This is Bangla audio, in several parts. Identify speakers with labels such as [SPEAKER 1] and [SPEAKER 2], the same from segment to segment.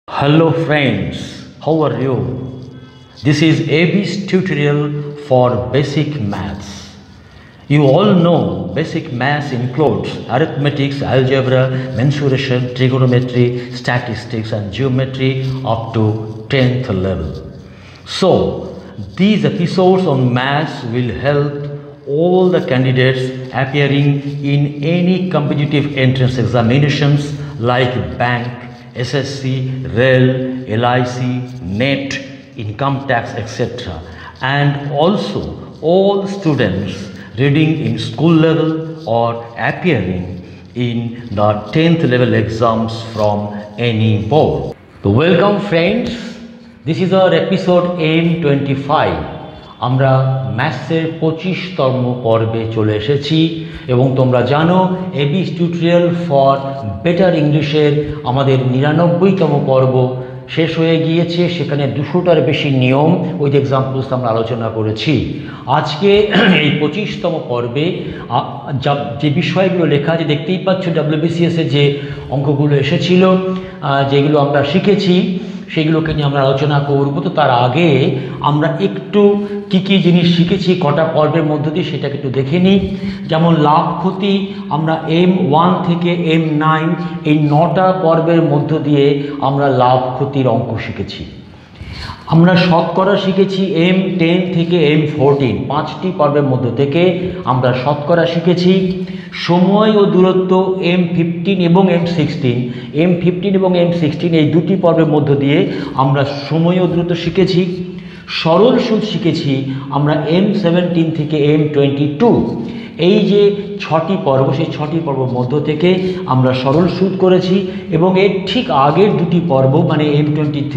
[SPEAKER 1] Hello friends, how are you? This is AB's tutorial for basic maths. You all know basic maths includes arithmetic, algebra, mensuration, trigonometry, statistics and geometry up to 10th level. So, these episodes on maths will help all the candidates appearing in any competitive entrance examinations like bank, SSC, REL, LIC, NET, income tax, etc. And also all students reading in school level or appearing in the 10th level exams from any board. So welcome friends, this is our episode M25. আমরা ম্যাথসের 25তম পর্বে চলে এসেছি এবং তোমরা জানো এবিস টিউটোরিয়াল ফর বেটার ইংলিশের আমাদের 99তম পর্ব শেষ হয়ে গিয়েছে। সেখানে 200টার বেশি নিয়ম উইথ এক্সাম্পলস আমরা আলোচনা করেছি। আজকে এই 25তম পর্বে যে বিষয়গুলো লেখা আছে দেখতেই পাচ্ছ, WBCS যে অঙ্কগুলো এসেছিল, যেগুলো আমরা শিখেছি সেগুলোকে নিয়ে আমরা আলোচনা করব। তো তার আগে আমরা একটু কী জিনিস শিখেছি কটা পর্বের মধ্য দিয়ে সেটাকে একটু দেখে নিই। যেমন লাভ ক্ষতি আমরা M1 থেকে M9 এই 9টা পর্বের মধ্য দিয়ে আমরা লাভ ক্ষতির অঙ্ক শিখেছি। আমরা শতকরা শিখেছি M10 থেকে M14, 5টি পর্বের মধ্য থেকে আমরা শতকরা শিখেছি। সময় ও দূরত্ব M15 এবং M16 এবং M16 এই দুটি পর্বের মধ্য দিয়ে আমরা সময় ও দূরত্ব শিখেছি। সরল সুদ শিখেছি আমরা M17 থেকে M22। এই যে 6টি পর্ব, সেই 6টি পর্বের মধ্য থেকে আমরা সরল সুদ করেছি এবং এর ঠিক আগের দুটি পর্ব মানে M23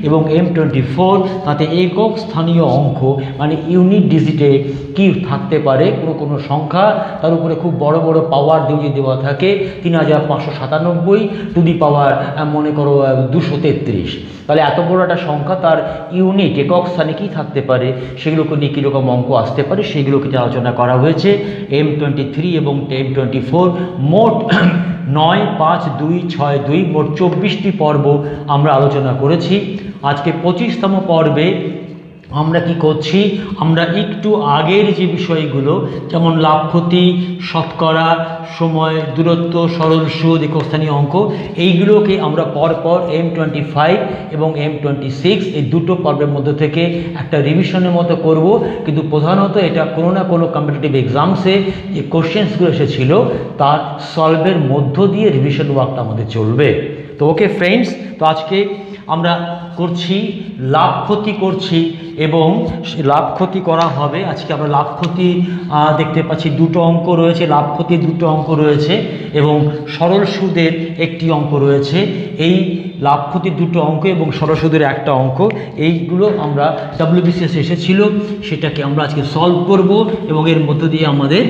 [SPEAKER 1] এবং M24 তাতে একক স্থানীয় অঙ্ক মানে ইউনিট ডিজিটে কি থাকতে পারে, কোনো সংখ্যা তার উপরে খুব বড় বড় পাওয়ার দিয়ে দেওয়া থাকে 3597 টু দি পাওয়ার মনে করো 233। তাহলে এত বড় একটা সংখ্যা তার ইউনিট একক স্থানে কী থাকতে পারে সেগুলোকে নিয়ে কীরকম অঙ্ক আসতে পারে সেগুলোকে আলোচনা করা হয়েছে। M23 এবং M24 মোট 9, 5, 2, 6, 2 মোট 24টি পর্ব আমরা আলোচনা করেছি। আজকে 25তম পর্বে আমরা কি করছি, আমরা একটু আগের যে বিষয়গুলো যেমন লাভ ক্ষতি, শতকরা, সময়, দূরত্ব, সরল সুদ, একস্থানীয় অঙ্ক এইগুলোকে আমরা পরপর M25 এবং M26 এই দুটো পর্বের মধ্যে থেকে একটা রিভিশনের মতো করব। কিন্তু প্রধানত এটা কোনো না কোনো কম্পিটিটিভ এক্সামসে যে কোশ্চেন্সগুলো এসেছিল তার সলভের মধ্য দিয়ে রিভিশন ওয়ার্কটা আমাদের চলবে। তো ওকে ফ্রেন্ডস, তো আজকে আমরা করছি লাভ ক্ষতি করছি এবং লাভ ক্ষতি করা হবে। আজকে আমরা লাভ ক্ষতি দেখতে পাচ্ছি দুটো অঙ্ক রয়েছে, লাভ ক্ষতির দুটো অঙ্ক রয়েছে এবং সরল সুদের একটি অঙ্ক রয়েছে। এই লাভ ক্ষতির দুটো অঙ্ক এবং সরল সুদের একটা অঙ্ক এইগুলো আমরা WBCS এসেছিল সেটাকে আমরা আজকে সলভ করব এবং এর মধ্য দিয়ে আমাদের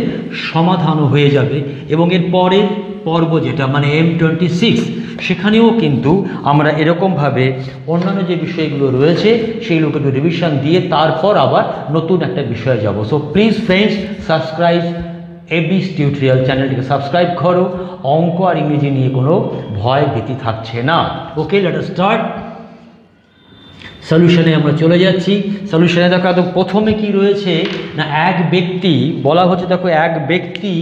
[SPEAKER 1] সমাধানও হয়ে যাবে। এবং এর পরের পর্ব যেটা মানে M26 সেখানেও কিন্তু আমরা এরকমভাবে অন্যান্য যে বিষয়গুলো রয়েছে সেইগুলোকে একটু রিভিশন দিয়ে তারপর আবার নতুন একটা বিষয়ে যাব। So please friends subscribe এবিস tutorial চ্যানেলটিকে সাবস্ক্রাইব করো, অঙ্ক আর ইংরেজি নিয়ে কোনো ভয় ভীতি থাকছে না। ওকে, লেট আস স্টার্ট। সলিউশনে আমরা চলে যাচ্ছি। সলিউশনে দেখো একদম প্রথমে কি রয়েছে না, এক ব্যক্তি বলা হচ্ছে, দেখো এক ব্যক্তি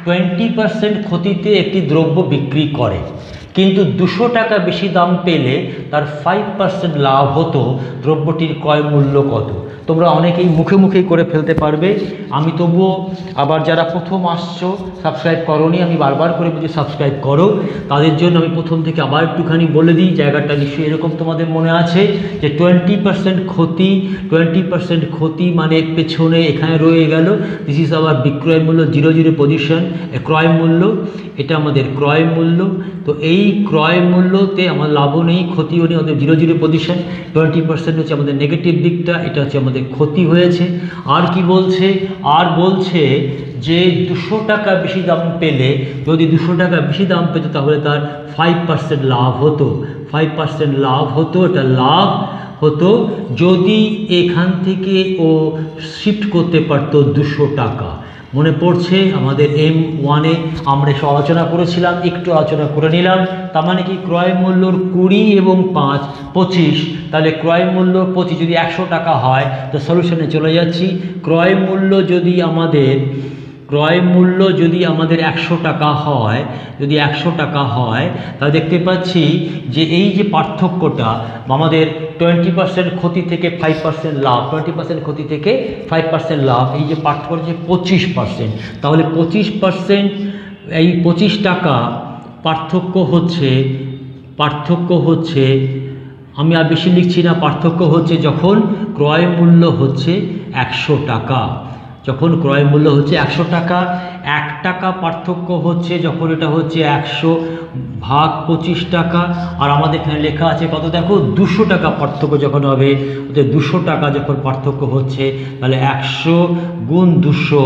[SPEAKER 1] 20% ক্ষতিতে একটি দ্রব্য বিক্রি করে, কিন্তু 200 টাকা বেশি দাম পেলে তার 5% লাভ হতো। দ্রব্যটির ক্রয় মূল্য কত? তোমরা অনেকেই মুখে মুখেই করে ফেলতে পারবে, আমি তবুও আবার যারা প্রথম আসছো সাবস্ক্রাইব করোনি আমি বারবার করে বলছি সাবস্ক্রাইব করো, তাদের জন্য আমি প্রথম থেকে আবার একটুখানি বলে দিই। জায়গাটা নিশ্চয়ই এরকম তোমাদের মনে আছে যে 20% ক্ষতি মানে পেছনে এখানে রয়ে গেল দিস ইজ আওয়ার বিক্রয় মূল্য, 0 পজিশন, ক্রয় মূল্য, এটা আমাদের ক্রয় মূল্য। তো এই ক্রয় মূল্যতে আমার লাভও নেই ক্ষতিও নেই, আমাদের 0 পজিশন। 20% হচ্ছে আমাদের নেগেটিভ দিকটা, এটা হচ্ছে আমাদের ক্ষতি হয়েছে। আর কি বলছে, আর বলছে যে 200 টাকা বেশি দাম পেলে, যদি 200 টাকা বেশি দাম পেত তাহলে তার 5% লাভ হতো। 5% লাভ হতো, এটা লাভ হতো যদি এখান থেকে ও শিফট করতে পারতো 200 টাকা। মনে পড়ছে আমাদের M1-এ আমরা এসব আলোচনা করেছিলাম, একটু আলোচনা করে নিলাম। তার মানে কি ক্রয় মূল্যর 20 এবং 5 25, তাহলে ক্রয় মূল্য 25 যদি 100 টাকা হয় তো সলিউশনে চলে যাচ্ছি। ক্রয় মূল্য যদি আমাদের 100 টাকা হয়, যদি 100 টাকা হয়, তাহলে দেখতে পাচ্ছি যে এই যে পার্থক্যটা আমাদের 20% ক্ষতি থেকে 5% লাভ, 20% ক্ষতি থেকে 5% লাভ, এই যে পার্থক্য হচ্ছে 25%। তাহলে 25%, এই 25 টাকা পার্থক্য হচ্ছে আমি আর বেশি লিখছি না, পার্থক্য হচ্ছে যখন ক্রয় মূল্য হচ্ছে 100 টাকা, যখন ক্রয় মূল্য হচ্ছে 100 টাকা। 1 টাকা পার্থক্য হচ্ছে যখন এটা হচ্ছে 100 ভাগ 25 টাকা, আর আমাদের এখানে লেখা আছে কত দেখো 200 টাকা পার্থক্য যখন হবে, 200 টাকা যখন পার্থক্য হচ্ছে, তাহলে 100 গুণ 200,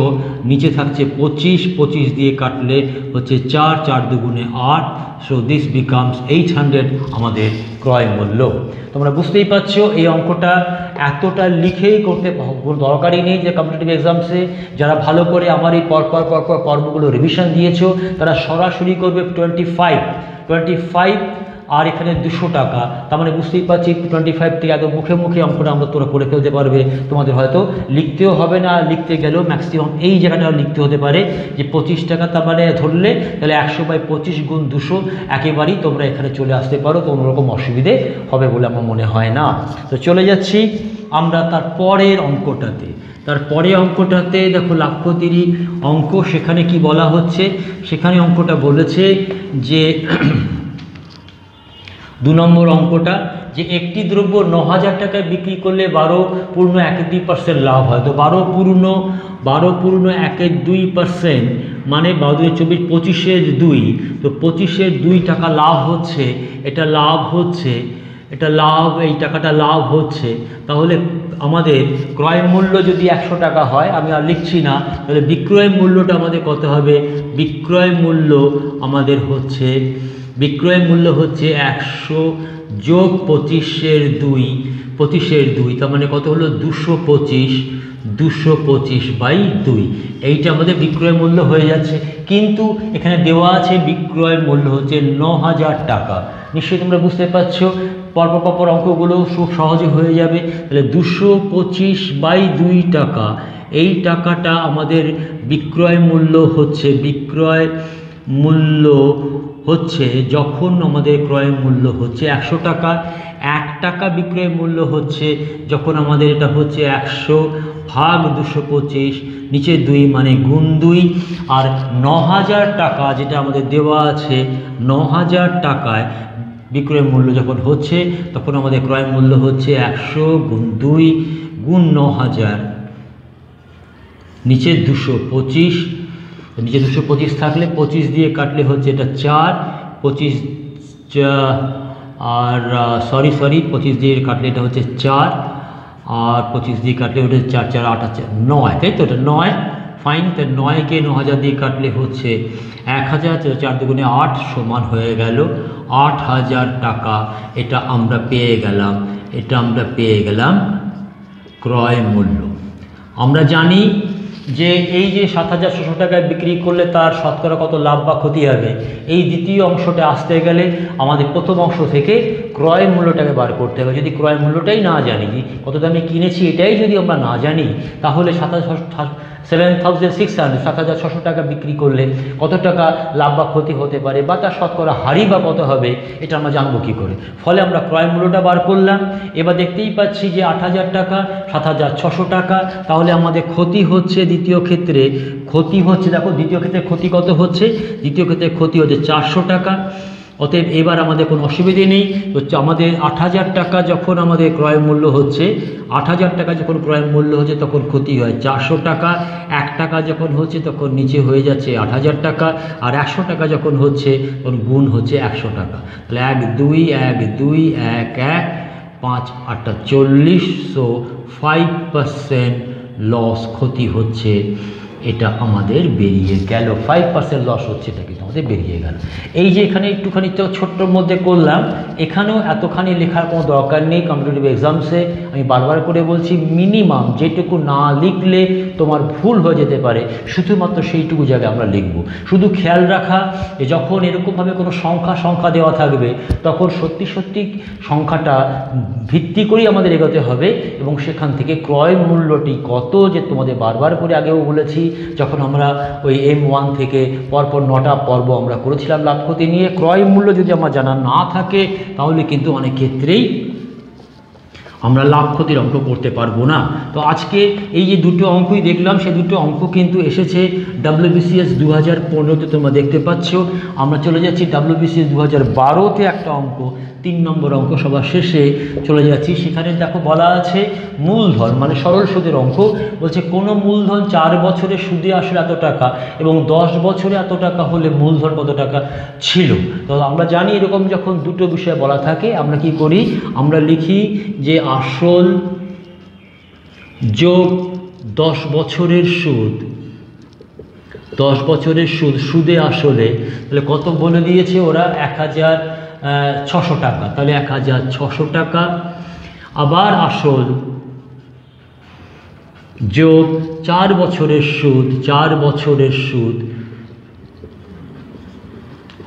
[SPEAKER 1] নিচে থাকছে 25, 25 দিয়ে কাটলে হচ্ছে 4, 4 দুগুণে 8, সো দিস বিকামস 800 আমাদের ক্রয় মূল্য। তোমরা বুঝতেই পারছো এই অঙ্কটা এতটা লিখেই করতে কোনো দরকারই নেই। যে কম্পিটিটিভ এক্সামসে যারা ভালো করে আমার এই পরপর পর্বগুলো রিভিশন দিয়েছো তারা সরাসরি করবে 25, আর এখানে 200 টাকা, তার মানে বুঝতেই পারছি 25 থেকে একদম মুখে মুখে অঙ্কটা তোরা করে ফেলতে পারবে। তোমাদের হয়তো লিখতেও হবে না, লিখতে গেলেও ম্যাক্সিমাম এই জায়গাটা লিখতে হতে পারে যে 25 টাকা, তার মানে ধরলে তাহলে 100/25 গুণ 200 একেবারেই তোমরা এখানে চলে আসতে পারো, কোনো রকম অসুবিধে হবে বলে আমার মনে হয় না। তো চলে যাচ্ছি আমরা তার পরের অঙ্কটাতে। দেখো লাভ ক্ষতির অঙ্ক, সেখানে কি বলা হচ্ছে, সেখানে অঙ্কটা বলেছে যে 2 নম্বর অঙ্কটা, যে একটি দ্রব্য 9000 টাকায় বিক্রি করলে 12.12% লাভ হয়। তো 12.12% মানে 12 24 25-এর 2, তো 25-এর 2 টাকা লাভ হচ্ছে, এটা লাভ হচ্ছে, এই টাকাটা লাভ হচ্ছে। তাহলে আমাদের ক্রয় মূল্য যদি 100 টাকা হয়, আমি আর লিখছি না, তাহলে বিক্রয় মূল্যটা আমাদের কত হবে? বিক্রয় মূল্য আমাদের হচ্ছে 100 যোগ 25-এর 2, তার মানে কত হলো 225/2, এইটা আমাদের বিক্রয় মূল্য হয়ে যাচ্ছে। কিন্তু এখানে দেওয়া আছে বিক্রয় মূল্য হচ্ছে 9000 টাকা। নিশ্চয়ই তোমরা বুঝতে পারছো, পরপর অঙ্কগুলো খুব সহজে হয়ে যাবে। তাহলে 225/2 টাকা, এই টাকাটা আমাদের বিক্রয় মূল্য হচ্ছে যখন আমাদের ক্রয় মূল্য হচ্ছে 100 টাকা। 1 টাকা বিক্রয় মূল্য হচ্ছে যখন আমাদের এটা হচ্ছে 100 ভাগ 225, নিচে 2 মানে গুণ 2, আর 9000 টাকা যেটা আমাদের দেওয়া আছে, 9000 টাকায় বিক্রয় মূল্য যখন হচ্ছে তখন আমাদের ক্রয় মূল্য হচ্ছে 100 গুণ 2 গুণ 9000, নিচে 225, নিচে 225 থাকলে 25 দিয়ে কাটলে হচ্ছে এটা 4, 25 আর সরি 25 দিয়ে কাটলে এটা হচ্ছে 4, আর 25 দিয়ে কাটলে ওটা 4 4 8 আছে 9, তাই তো? এটা 9, ফাইন। তো 9কে 9000 দিয়ে কাটলে হচ্ছে 1000, 4 দুগুণে 8 সমান হয়ে গেল 8000 টাকা। এটা আমরা পেয়ে গেলাম ক্রয় মূল্য। আমরা জানি যে এই যে 7600 টাকায় বিক্রি করলে তার শতকরা কত লাভ বা ক্ষতি হবে, এই দ্বিতীয় অংশটা আসতে গেলে আমাদের প্রথম অংশ থেকে ক্রয় মূল্যটাকে বার করতে হবে। যদি ক্রয় মূল্যটাই না জানি, কত দামে কিনেছি এটাই যদি আমরা না জানি, তাহলে 7600 টাকা বিক্রি করলে কত টাকা লাভ বা ক্ষতি হতে পারে, বা তার শতকরা হারি বা কত হবে, এটা আমরা জানবো কী করে? ফলে আমরা ক্রয় মূল্যটা বার করলাম। এবার দেখতেই পাচ্ছি যে 8000 টাকা, 7600 টাকা, তাহলে আমাদের ক্ষতি হচ্ছে দ্বিতীয় ক্ষেত্রে, দেখো দ্বিতীয় ক্ষেত্রে ক্ষতি কত হচ্ছে, দ্বিতীয় ক্ষেত্রে ক্ষতি হচ্ছে 400 টাকা। অতএব এবার আমাদের কোনো অসুবিধে নেই। হচ্ছে আমাদের 8000 টাকা যখন আমাদের ক্রয় মূল্য হচ্ছে, 8000 টাকা যখন ক্রয় মূল্য হচ্ছে তখন ক্ষতি হয় 400 টাকা। 1 টাকা যখন হচ্ছে তখন নিচে হয়ে যাচ্ছে 8000 টাকা, আর 100 টাকা যখন হচ্ছে তখন গুণ হচ্ছে 100 টাকা। তাহলে 1 2 1 2 1 1 5 8 40, সো 5% লস ক্ষতি হচ্ছে এটা আমাদের বেরিয়ে গেল। 5% লস হচ্ছে, এটা কিন্তু আমাদের বেরিয়ে গেল। এই যে এখানে একটুখানি তো ছোট্টর মধ্যে করলাম, এখানেও এতখানি লেখার কোনো দরকার নেই। কম্পিটিটিভ এক্সামসে আমি বারবার করে বলছি, মিনিমাম যেটুকু না লিখলে তোমার ভুল হয়ে যেতে পারে, শুধুমাত্র সেইটুকু জায়গায় আমরা লিখব। শুধু খেয়াল রাখা যে যখন এরকমভাবে কোনো সংখ্যা দেওয়া থাকবে, তখন সত্যি সত্যি সংখ্যাটা ভিত্তি করেই আমাদের এগোতে হবে, এবং সেখান থেকে ক্রয় মূল্যটি কত, যে তোমাদের বারবার করে আগেও বলেছি, যখন আমরা ওই M1 থেকে পরপর 9টা পর্ব আমরা করেছিলাম লাভ ক্ষতি নিয়ে, ক্রয় মূল্য যদি আমার জানা না থাকে, তাহলে কিন্তু অনেক ক্ষেত্রেই আমরা লাভ ক্ষতির অঙ্ক করতে পারবো না। তো আজকে এই যে দুটো অঙ্কই দেখলাম, সেই দুটো অঙ্ক কিন্তু এসেছে WBCS 2015-তে, তোমরা দেখতে পাচ্ছ। আমরা চলে যাচ্ছি WBCS 2012-তে একটা অঙ্ক, 3 নম্বর অঙ্ক সবার শেষে চলে যাচ্ছি। সেখানে দেখো বলা আছে মূলধন, মানে সরল সুদের অঙ্ক। বলছে কোনো মূলধন 4 বছরে সুদে আসলে এত টাকা এবং 10 বছরে এত টাকা হলে মূলধন কত টাকা ছিল। তো আমরা জানি এরকম যখন দুটো বিষয় বলা থাকে, আমরা কি করি, আমরা লিখি যে আসল যোগ 10 বছরের সুদ, 10 বছরের সুদ, সুদে আসলে তাহলে কত বলে দিয়েছে ওরা, 1600 টাকা, তাহলে 1600 টাকা। আবার আসল যোগ 4 বছরের সুদ, 4 বছরের সুদ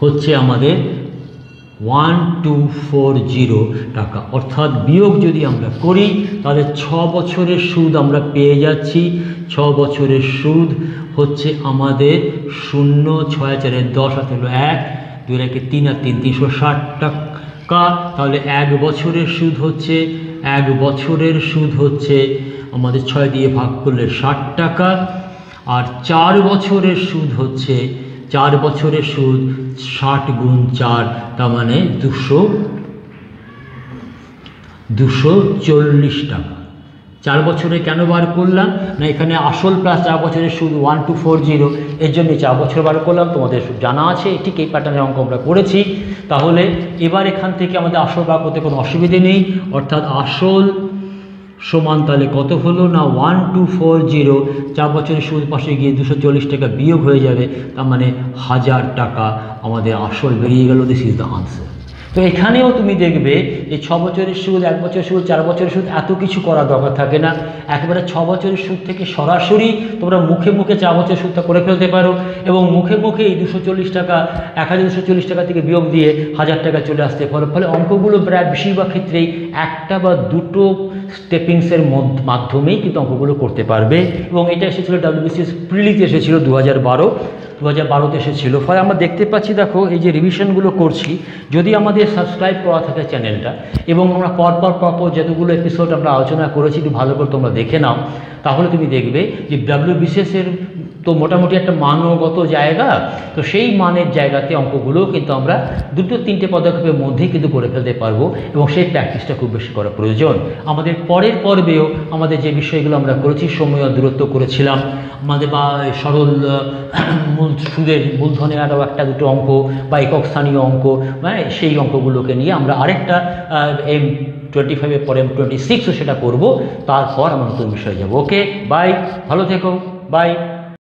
[SPEAKER 1] হচ্ছে আমাদের 1240 টাকা। অর্থাৎ বিয়োগ যদি আমরা করি, তাহলে 6 বছরের সুদ আমরা পেয়ে যাচ্ছি। 6 বছরের সুদ হচ্ছে আমাদের 0, 6 4 10, হাতে হলো 1, 2 1 3 আর 3 360 টাকা। তাহলে 1 বছরের সুদ হচ্ছে, 1 বছরের সুদ হচ্ছে আমাদের 6 দিয়ে ভাগ করলে 60 টাকা। আর 4 বছরের সুদ হচ্ছে, 4 বছরের সুদ 60 গুণ 4, তার মানে 240 টাকা। 4 বছরে কেন বার করলাম না, এখানে আসল প্লাস 4 বছরের সুদ 1240, এর জন্য 4 বছর বার করলাম। তোমাদের জানা আছে ঠিক এই প্যাটার্নের অঙ্ক আমরা করেছি। তাহলে এবার এখান থেকে আমাদের আসল বার করতে কোনো অসুবিধে নেই। অর্থাৎ আসল সমান তাহলে কত হলো না 1240, 4 বছরের সুদ পাশে গিয়ে 240 টাকা বিয়োগ হয়ে যাবে, তার মানে 1000 টাকা আমাদের আসল বেরিয়ে গেল। This is the answer. তো এখানেও তুমি দেখবে যে 6 বছরের সুদ, 1 বছরের সুদ, 4 বছরের সুদ এত কিছু করার দরকার থাকে না। একেবারে 6 বছরের সুদ থেকে সরাসরি তোমরা মুখে মুখে 4 বছরের সুদটা করে ফেলতে পারো, এবং মুখে মুখে এই 240 টাকা, 1240 টাকা থেকে বিয়োগ দিয়ে 1000 টাকা চলে আসতে পারো। ফলে অঙ্কগুলো প্রায় বেশিরভাগ ক্ষেত্রেই একটা বা দুটো স্টেপিংসের মাধ্যমেই কিন্তু অঙ্কগুলো করতে পারবে। এবং এটা এসেছিলো WBCS প্রিলিতে এসেছিলো 2012-তে এসেছিলো। ফলে আমরা দেখতে পাচ্ছি, দেখো এই যে রিভিশনগুলো করছি, যদি আমাদের সাবস্ক্রাইব করা থাকে চ্যানেলটা, এবং আমরা পরপর যতগুলো এপিসোড আমরা আলোচনা করেছি একটু ভালো করে তোমরা দেখে নাও, তাহলে তুমি দেখবে যে WBCS-এর তো মোটামুটি একটা মানগত জায়গা, তো সেই মানের জায়গাতে অঙ্কগুলো কিন্তু আমরা 2-3টে পদক্ষেপের মধ্যেই কিন্তু করে ফেলতে পারবো, এবং সেই প্র্যাকটিসটা খুব বেশি করা প্রয়োজন। আমাদের পরের পর্বেও আমাদের যে বিষয়গুলো আমরা করেছি, সময় দূরত্ব করেছিলাম আমাদের, বা সরল সুদের মূলধনের আরও 1-2 অঙ্ক বা একক স্থানীয় অঙ্ক, মানে সেই অঙ্কগুলোকে নিয়ে আমরা আরেকটা M25-এর পরে M26ও সেটা করব। তারপর আমরা নতুন বিষয়ে যাব। ওকে, বাই, ভালো থেকো, বাই।